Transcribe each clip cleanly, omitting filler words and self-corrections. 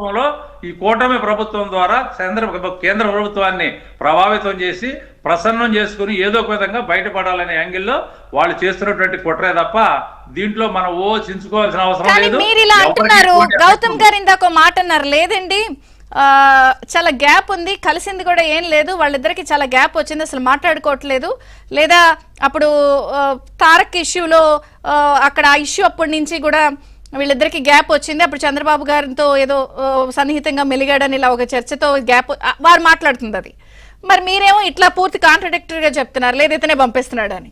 రూపంలో ఈ కూటమి ప్రభుత్వం ద్వారా కేంద్ర ప్రభుత్వాన్ని ప్రభావితం చేసి ప్రసన్నం చేసుకుని ఏదో ఒక విధంగా బయటపడాలనే యాంగిల్లో వాళ్ళు చేస్తున్నటువంటి కుట్రే తప్ప దీంట్లో మనం చించుకోవాల్సిన అవసరం లేదు. మీరు ఇలా అంటున్నారు, గౌతమ్ గారు ఇందాక మాట అన్నారు లేదండి, చాలా గ్యాప్ ఉంది, కలిసింది కూడా ఏం లేదు, వాళ్ళిద్దరికి చాలా గ్యాప్ వచ్చింది, అసలు మాట్లాడుకోవట్లేదు, లేదా అప్పుడు తారక్ ఇష్యూలో అక్కడ ఆ ఇష్యూ అప్పటి నుంచి కూడా వీళ్ళిద్దరికి గ్యాప్ వచ్చింది, అప్పుడు చంద్రబాబు గారితో ఏదో సన్నిహితంగా మెలిగాడని ఇలా ఒక చర్చతో గ్యాప్ వారు మాట్లాడుతుంది అది. మరి మీరేమో ఇట్లా పూర్తి కాంట్రడిక్టరీగా చెప్తున్నారు, లేదైతేనే పంపిస్తున్నాడు అని.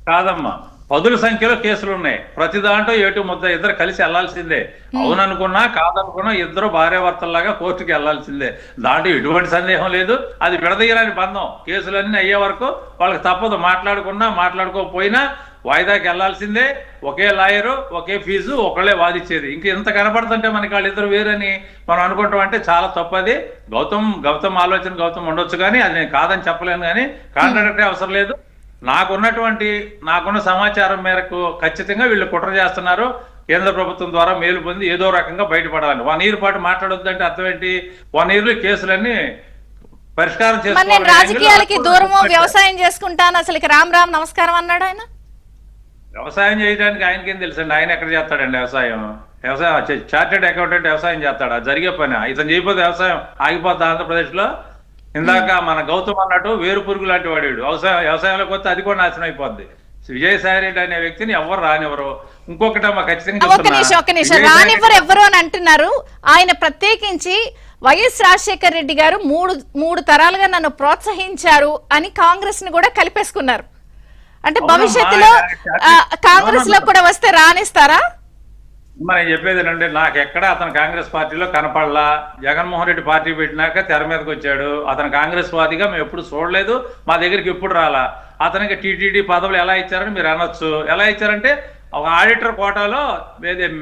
కాదమ్మా, పదుల సంఖ్యలో కేసులు ఉన్నాయి, ప్రతి దాంట్లో ఏటు ముద్ద ఇద్దరు కలిసి వెళ్లాల్సిందే. అవుననుకున్నా కాదనుకున్నా ఇద్దరు భార్యాభర్తల్లాగా కోర్టుకి వెళ్లాల్సిందే, దాంట్లో ఎటువంటి సందేహం లేదు. అది విడదీయరాని బంధం. కేసులన్నీ అయ్యే వరకు వాళ్ళకి తప్పదు, మాట్లాడుకున్నా మాట్లాడుకోకపోయినా వాయిదాకి వెళ్లాల్సిందే. ఒకే లాయరు, ఒకే ఫీజు, ఒకళ్ళే వాదిచ్చేది. ఇంక ఇంత కనపడుతుంటే మనకి వాళ్ళిద్దరు వేరని మనం అనుకుంటాం అంటే చాలా తప్పది. గౌతమ్ ఆలోచన గౌతమ్ ఉండొచ్చు, కానీ అది నేను కాదని చెప్పలేను, కానీ కాంట్రాక్టే అవసరం లేదు. నాకున్న సమాచారం మేరకు ఖచ్చితంగా వీళ్ళు కుట్ర చేస్తున్నారు. కేంద్ర ప్రభుత్వం ద్వారా మేలు పొంది ఏదో రకంగా బయటపడాలని 1 year పాటు మాట్లాడొద్దంటే అర్థం ఏంటి? 1 year పరిష్కారం చేసుకోవాలి. రాజకీయాలకి దూరము, వ్యవసాయం చేసుకుంటాను, అసలు రామ్ నమస్కారం అన్నాడు ఆయన. వ్యవసాయం చేయడానికి ఆయనకేం తెలుసండి? ఆయన ఎక్కడ చేస్తాడండి వ్యవసాయం? చార్టెడ్ అకౌంటెంట్ వ్యవసాయం చేస్తాడా? జరిగే పని. ఇతను చేయకపోతే వ్యవసాయం ఆగిపోద్ది ఆంధ్రప్రదేశ్ లో. ఇందాక మన గౌతమ్ అన్నట్టు వేరు పురుగు లాంటి వాడు వ్యవసాయంలోకి వస్తే అది కూడా నాశనం అయిపోద్ది. విజయసాయి రెడ్డి అనే వ్యక్తిని ఎవరు రానివ్వరు. ఇంకొకటమ్మా ఖచ్చితంగా రానివ్వరు ఎవరు అని అంటున్నారు. ఆయన ప్రత్యేకించి వైఎస్ రాజశేఖర రెడ్డి గారు మూడు తరాలుగా నన్ను ప్రోత్సహించారు అని కాంగ్రెస్ ని కూడా కలిపేసుకున్నారు. అంటే భవిష్యత్తులో కాంగ్రెస్ లో కూడా వస్తే రానిస్తారా? నేను చెప్పేది ఏంటంటే, నాకెక్కడ అతను కాంగ్రెస్ పార్టీలో కనపడలా. జగన్మోహన్ రెడ్డి పార్టీ పెట్టినాక తెర మీదకి వచ్చాడు. అతను కాంగ్రెస్ వాదిగా మేము ఎప్పుడు చూడలేదు, మా దగ్గరికి ఎప్పుడు రాలా. అతనికి టీటీడీ పదవులు ఎలా ఇచ్చారని మీరు అనొచ్చు. ఎలా ఇచ్చారంటే ఒక ఆడిటర్ కోటాలో,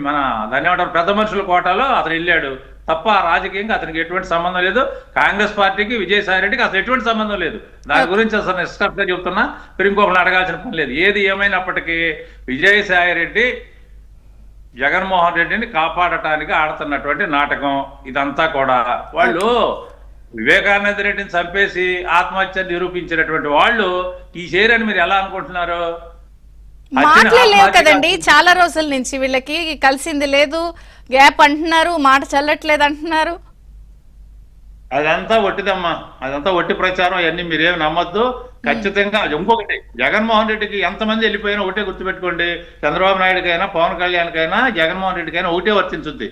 మన ధన్యవాదాలు పెద్ద మనుషుల కోటాలో అతను వెళ్ళాడు తప్ప రాజకీయంగా అతనికి ఎటువంటి సంబంధం లేదు. కాంగ్రెస్ పార్టీకి విజయసాయి రెడ్డికి అసలు ఎటువంటి సంబంధం లేదు. దాని గురించి అసలు నిష్కర్షగా చెబుతున్నా, మీరు ఇంకొకరిని అడగాల్సిన పని లేదు. ఏది ఏమైనప్పటికీ విజయసాయి రెడ్డి జగన్మోహన్ రెడ్డిని కాపాడటానికి ఆడుతున్నటువంటి నాటకం ఇదంతా కూడా. వాళ్ళు వివేకానంద రెడ్డిని చంపేసి ఆత్మహత్య నిరూపించినటువంటి వాళ్ళు ఈ చేయరని మీరు ఎలా అనుకుంటున్నారు? మాట్లాడలేవు కదండి, చాలా రోజుల నుంచి వీళ్ళకి కలిసింది లేదు, గ్యాప్ అంటున్నారు, మాట చల్లట్లేదు అంటున్నారు. అదంతా ఒట్టిదమ్మా, అదంతా ఒట్టి ప్రచారం. అవన్నీ మీరేమి నమ్మొద్దు. ఖచ్చితంగా ఇంకొకటి, జగన్మోహన్ రెడ్డికి ఎంతమంది వెళ్ళిపోయినా ఒకటే గుర్తుపెట్టుకోండి. చంద్రబాబు నాయుడుకైనా, పవన్ కళ్యాణ్కైనా, జగన్మోహన్ రెడ్డికైనా ఒకటే వర్తించుద్ది.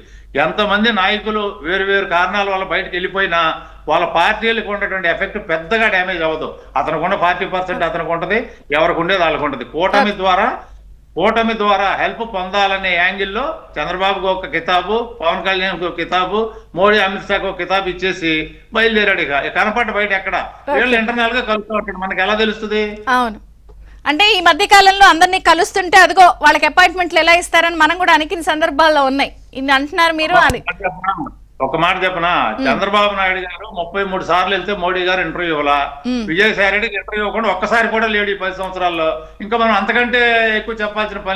ఎంతమంది నాయకులు వేరు కారణాల వల్ల బయటకు వెళ్ళిపోయినా వాళ్ళ పార్టీలకు ఉన్నటువంటి ఎఫెక్ట్ పెద్దగా డ్యామేజ్ అవ్వదు. అతనికి ఉన్న 40% అతనికి ఉంటుంది, ఎవరికి ఉండేది వాళ్ళకు ఉంటుంది. కూటమి ద్వారా హెల్ప్ పొందాలనే యాంగిల్లో చంద్రబాబుకు ఒక కితాబు, పవన్ కళ్యాణ్కి ఒక కితాబు, మోడీ అమిత్ షాకు ఒక కితాబు ఇచ్చేసి బయలుదేరాడు. ఇక కనపడ్డ బయట ఎక్కడ వీళ్ళు ఇంటర్నల్ గా కలుస్తూ ఉంటాడు, మనకి ఎలా తెలుస్తుంది? అవును, అంటే ఈ మధ్య కాలంలో అందరినీ కలుస్తుంటే అదిగో వాళ్ళకి అపాయింట్మెంట్లు ఎలా ఇస్తారని మనం కూడా అనికిన సందర్భాల్లో ఉన్నాయి. ఇన్ని అంటున్నారు మీరు. అది ఒక మాట చెప్పనా, చంద్రబాబు నాయుడు గారు 33 సార్లు వెళ్తే మోడీ గారు ఇంటర్వ్యూ ఇవ్వాలా, విజయసాయి రెడ్డికి ఇంటర్వ్యూ ఇవ్వకుండా ఒక్కసారి కూడా లేడు ఈ 10 సంవత్సరాల్లో. ఇంకా మనం అంతకంటే ఎక్కువ చెప్పాల్సిన పని లేదు.